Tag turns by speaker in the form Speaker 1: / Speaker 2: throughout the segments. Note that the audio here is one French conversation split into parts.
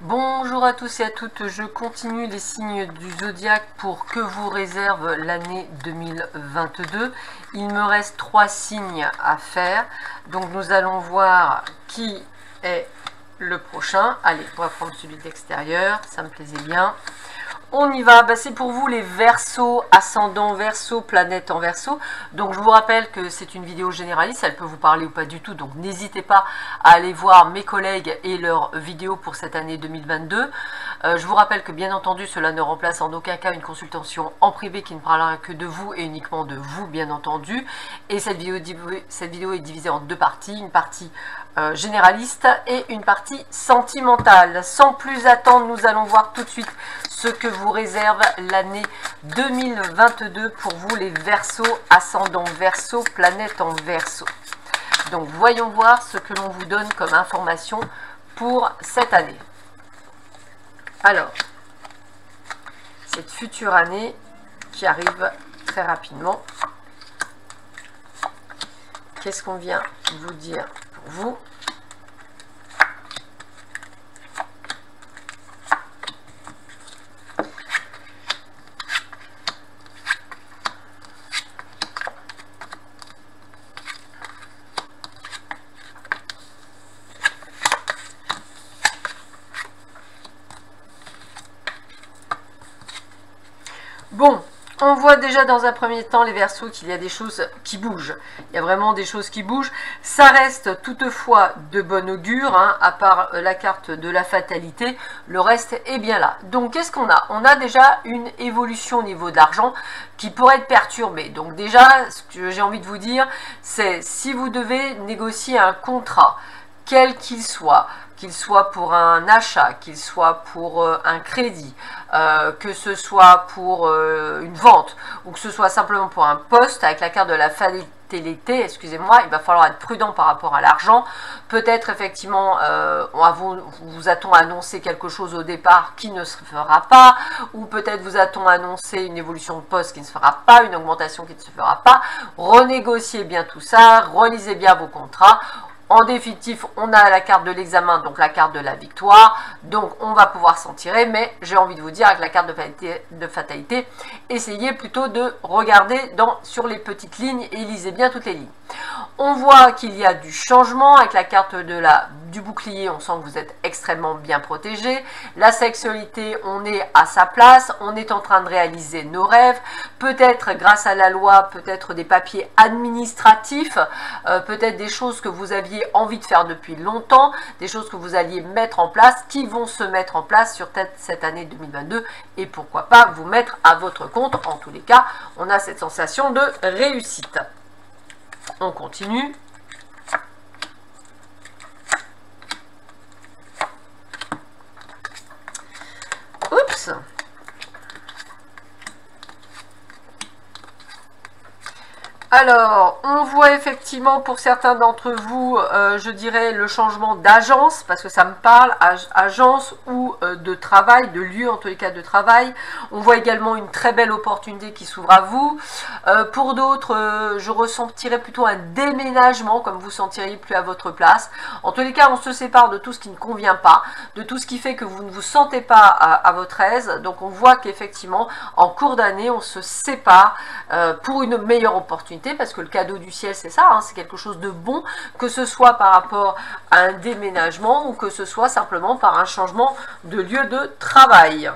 Speaker 1: Bonjour à tous et à toutes, je continue les signes du zodiaque pour que vous réserve l'année 2022. Il me reste 3 signes à faire, donc nous allons voir qui est le prochain. Allez, on va prendre celui de l'extérieur, ça me plaisait bien. On y va, c'est pour vous les Verseaux, ascendant Verseau, planète en Verseau. Donc je vous rappelle que c'est une vidéo généraliste, elle peut vous parler ou pas du tout. Donc n'hésitez pas à aller voir mes collègues et leurs vidéos pour cette année 2022. Je vous rappelle que bien entendu cela ne remplace en aucun cas une consultation en privé qui ne parlera que de vous et uniquement de vous bien entendu. Et cette vidéo est divisée en 2 parties, une partie généraliste et une partie sentimentale. Sans plus attendre, nous allons voir tout de suite ce que vous réserve l'année 2022 pour vous les Verseaux, ascendant Verseau, planète en Verseau. Donc voyons voir ce que l'on vous donne comme information pour cette année. Alors, cette future année qui arrive très rapidement, qu'est-ce qu'on vient vous dire pour vous ? Bon, on voit déjà dans un premier temps les Verseaux qu'il y a des choses qui bougent. Il y a vraiment des choses qui bougent. Ça reste toutefois de bon augure, hein, à part la carte de la fatalité. Le reste est bien là. Donc qu'est-ce qu'on a? On a déjà une évolution au niveau de l'argent qui pourrait être perturbée. Donc déjà, ce que j'ai envie de vous dire, c'est si vous devez négocier un contrat, quel qu'il soit pour un achat, qu'il soit pour un crédit, que ce soit pour une vente, ou que ce soit simplement pour un poste, avec la carte de la fatalité, excusez-moi, il va falloir être prudent par rapport à l'argent. Peut-être effectivement, vous a-t-on annoncé quelque chose au départ qui ne se fera pas, ou peut-être vous a-t-on annoncé une évolution de poste qui ne se fera pas, une augmentation qui ne se fera pas. Renégociez bien tout ça, relisez bien vos contrats. En définitive, on a la carte de l'examen, donc la carte de la victoire, donc on va pouvoir s'en tirer, mais j'ai envie de vous dire, avec la carte de fatalité, essayez plutôt de regarder sur les petites lignes et lisez bien toutes les lignes. On voit qu'il y a du changement avec la carte du bouclier, on sent que vous êtes extrêmement bien protégé. La sexualité, on est à sa place, on est en train de réaliser nos rêves, peut-être grâce à la loi, peut-être des papiers administratifs, peut-être des choses que vous aviez envie de faire depuis longtemps, des choses que vous alliez mettre en place, qui vont se mettre en place sur cette année 2022, et pourquoi pas vous mettre à votre compte. En tous les cas, on a cette sensation de réussite. On continue. Oups. Alors, on voit effectivement pour certains d'entre vous, je dirais le changement d'agence, parce que ça me parle, agence ou de travail, de lieu en tous les cas de travail. On voit également une très belle opportunité qui s'ouvre à vous. Pour d'autres, je ressentirais plutôt un déménagement, comme vous sentiriez plus à votre place. En tous les cas, on se sépare de tout ce qui ne convient pas, de tout ce qui fait que vous ne vous sentez pas à votre aise. Donc on voit qu'effectivement, en cours d'année, on se sépare pour une meilleure opportunité, parce que le cadeau du ciel, c'est ça, hein, c'est quelque chose de bon, que ce soit par rapport à un déménagement ou que ce soit simplement par un changement de lieu de travail.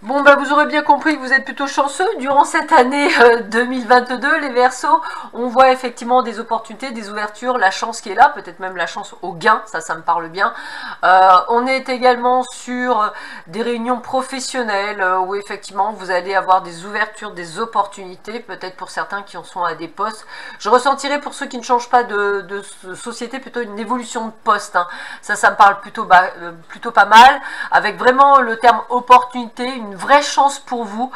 Speaker 1: Bon, vous aurez bien compris que vous êtes plutôt chanceux durant cette année 2022, les Verseaux. On voit effectivement des opportunités, des ouvertures, la chance qui est là, peut-être même la chance au gain, ça me parle bien. On est également sur des réunions professionnelles où effectivement vous allez avoir des ouvertures, des opportunités, peut-être pour certains qui en sont à des postes. Je ressentirai pour ceux qui ne changent pas de société plutôt une évolution de poste, hein. Ça me parle plutôt pas mal, avec vraiment le terme opportunité, une vraie chance pour vous,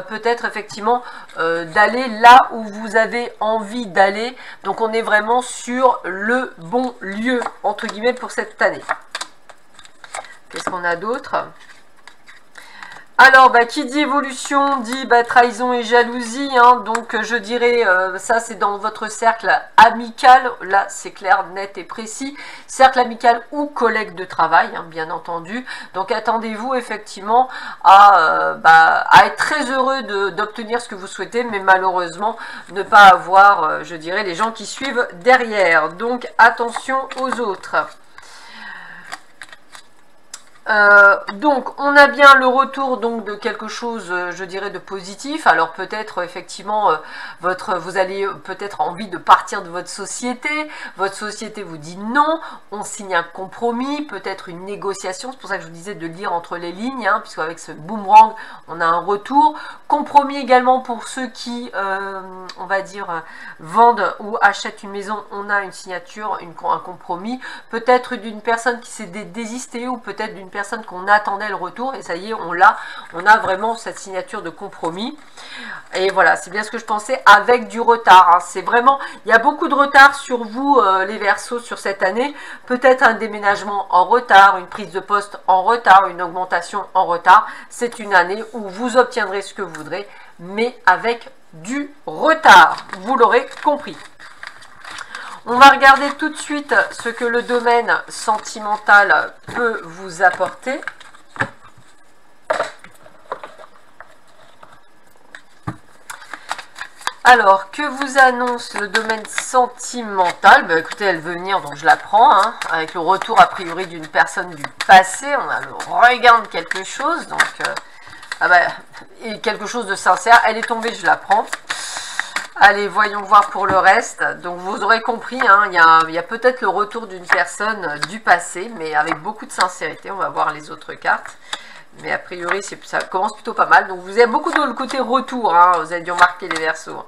Speaker 1: peut-être effectivement d'aller là où vous avez envie d'aller. Donc on est vraiment sur le bon lieu, entre guillemets, pour cette année. Qu'est-ce qu'on a d'autre? Alors, qui dit évolution dit trahison et jalousie, hein, donc je dirais, ça c'est dans votre cercle amical, là c'est clair, net et précis, cercle amical ou collègue de travail, hein, bien entendu, donc attendez-vous effectivement à être très heureux d'obtenir ce que vous souhaitez, mais malheureusement ne pas avoir, je dirais, les gens qui suivent derrière, donc attention aux autres. Donc on a bien le retour donc de quelque chose, je dirais, de positif. Alors peut-être effectivement vous allez peut-être envie de partir de votre société vous dit non, on signe un compromis, peut-être une négociation. C'est pour ça que je vous disais de lire entre les lignes, hein, puisque avec ce boomerang on a un retour. Compromis également pour ceux qui on va dire vendent ou achètent une maison, on a une signature, un compromis, peut-être d'une personne qui s'est désistée ou peut-être d'une personne qu'on attendait le retour, et ça y est, on a vraiment cette signature de compromis. Et voilà, c'est bien ce que je pensais, avec du retard, hein. C'est vraiment, il y a beaucoup de retard sur vous, les Verseaux, sur cette année. Peut-être un déménagement en retard, une prise de poste en retard, une augmentation en retard. C'est une année où vous obtiendrez ce que vous voudrez, mais avec du retard. Vous l'aurez compris. On va regarder tout de suite ce que le domaine sentimental peut vous apporter. Alors, que vous annonce le domaine sentimental? Écoutez, elle veut venir, donc je la prends, hein, avec le retour a priori d'une personne du passé. On a le regain de quelque chose, donc et quelque chose de sincère. Elle est tombée, je la prends. Allez, voyons voir pour le reste. Donc vous aurez compris, hein, il y a peut-être le retour d'une personne du passé, mais avec beaucoup de sincérité. On va voir les autres cartes. Mais a priori, ça commence plutôt pas mal. Donc vous avez beaucoup de le côté retour, hein, vous avez dû remarquer les Verseaux.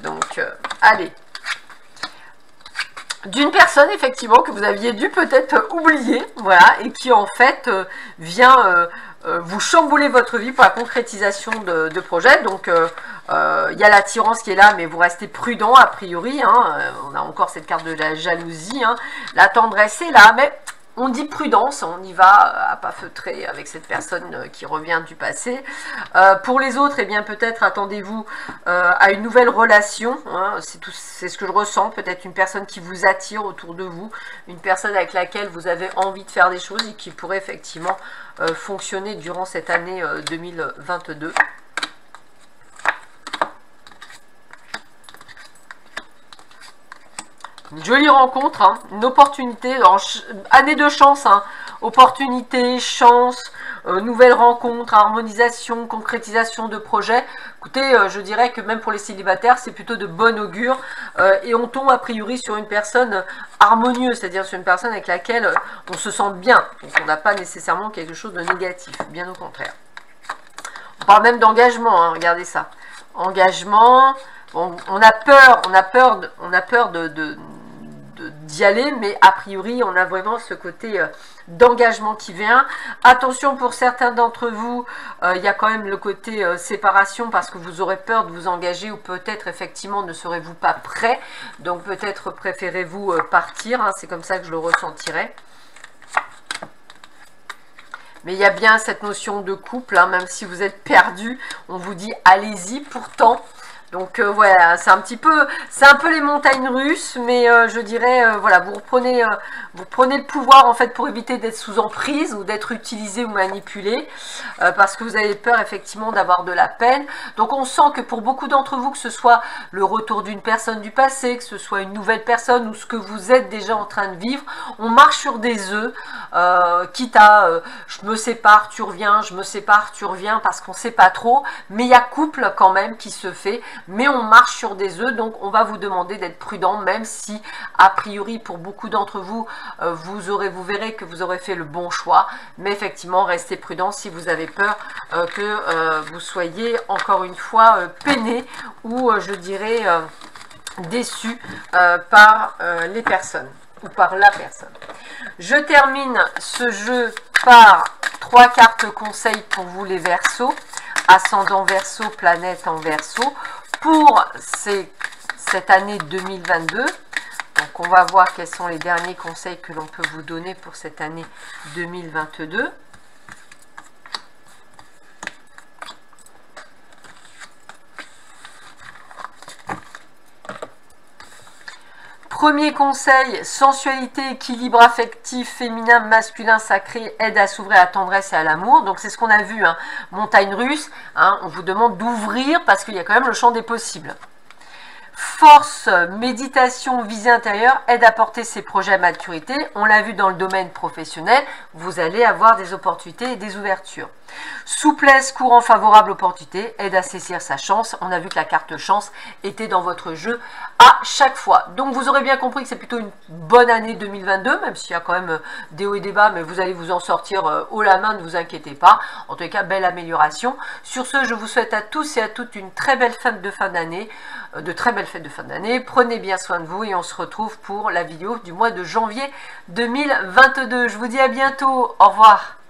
Speaker 1: Donc, allez. D'une personne, effectivement, que vous aviez dû peut-être oublier, voilà, et qui en fait vient vous chambouler votre vie pour la concrétisation de projets. Donc, il y a l'attirance qui est là, mais vous restez prudent a priori, hein. On a encore cette carte de la jalousie, hein. La tendresse est là, mais on dit prudence, on y va à pas feutrer avec cette personne qui revient du passé. Pour les autres, eh bien peut-être attendez-vous à une nouvelle relation, hein. C'est ce que je ressens, peut-être une personne qui vous attire autour de vous, une personne avec laquelle vous avez envie de faire des choses et qui pourrait effectivement fonctionner durant cette année 2022. Une jolie rencontre, hein, une opportunité, année de chance, hein, opportunité, chance, nouvelle rencontre, harmonisation, concrétisation de projets. Écoutez, je dirais que même pour les célibataires, c'est plutôt de bon augure. Et on tombe a priori sur une personne harmonieuse, c'est-à-dire sur une personne avec laquelle on se sent bien. Donc on n'a pas nécessairement quelque chose de négatif, bien au contraire. On parle même d'engagement, hein, regardez ça. Engagement, bon, on a peur d'y aller, mais a priori on a vraiment ce côté d'engagement qui vient. Attention, pour certains d'entre vous, il y a quand même le côté séparation, parce que vous aurez peur de vous engager, ou peut-être effectivement ne serez-vous pas prêt, donc peut-être préférez-vous partir, hein, c'est comme ça que je le ressentirais. Mais il y a bien cette notion de couple, hein, même si vous êtes perdu, on vous dit allez-y pourtant. Donc voilà, c'est un peu les montagnes russes, mais je dirais, voilà, vous prenez le pouvoir en fait pour éviter d'être sous emprise ou d'être utilisé ou manipulé, parce que vous avez peur effectivement d'avoir de la peine. Donc on sent que pour beaucoup d'entre vous, que ce soit le retour d'une personne du passé, que ce soit une nouvelle personne ou ce que vous êtes déjà en train de vivre, on marche sur des œufs, quitte à je me sépare, tu reviens, je me sépare, tu reviens, parce qu'on ne sait pas trop, mais il y a couple quand même qui se fait. Mais on marche sur des œufs, donc on va vous demander d'être prudent, même si a priori pour beaucoup d'entre vous, vous verrez que vous aurez fait le bon choix. Mais effectivement, restez prudent si vous avez peur que vous soyez encore une fois peiné ou je dirais déçu par les personnes ou par la personne. Je termine ce jeu par 3 cartes conseils pour vous les Verseaux, ascendant Verseau, planète en Verseau, pour cette année 2022. Donc on va voir quels sont les derniers conseils que l'on peut vous donner pour cette année 2022. Premier conseil, sensualité, équilibre affectif, féminin, masculin, sacré, aide à s'ouvrir à la tendresse et à l'amour. Donc c'est ce qu'on a vu, hein. Montagne russe, hein, on vous demande d'ouvrir parce qu'il y a quand même le champ des possibles. Force, méditation, visée intérieure, aide à porter ses projets à maturité. On l'a vu dans le domaine professionnel, vous allez avoir des opportunités et des ouvertures. Souplesse, courant favorable, opportunité, aide à saisir sa chance. On a vu que la carte chance était dans votre jeu à chaque fois. Donc vous aurez bien compris que c'est plutôt une bonne année 2022, même s'il y a quand même des hauts et des bas, mais vous allez vous en sortir haut la main, ne vous inquiétez pas. En tout cas, belle amélioration. Sur ce, je vous souhaite à tous et à toutes une très belle fête de fin d'année, de très belles fêtes de fin d'année. Prenez bien soin de vous et on se retrouve pour la vidéo du mois de janvier 2022. Je vous dis à bientôt. Au revoir.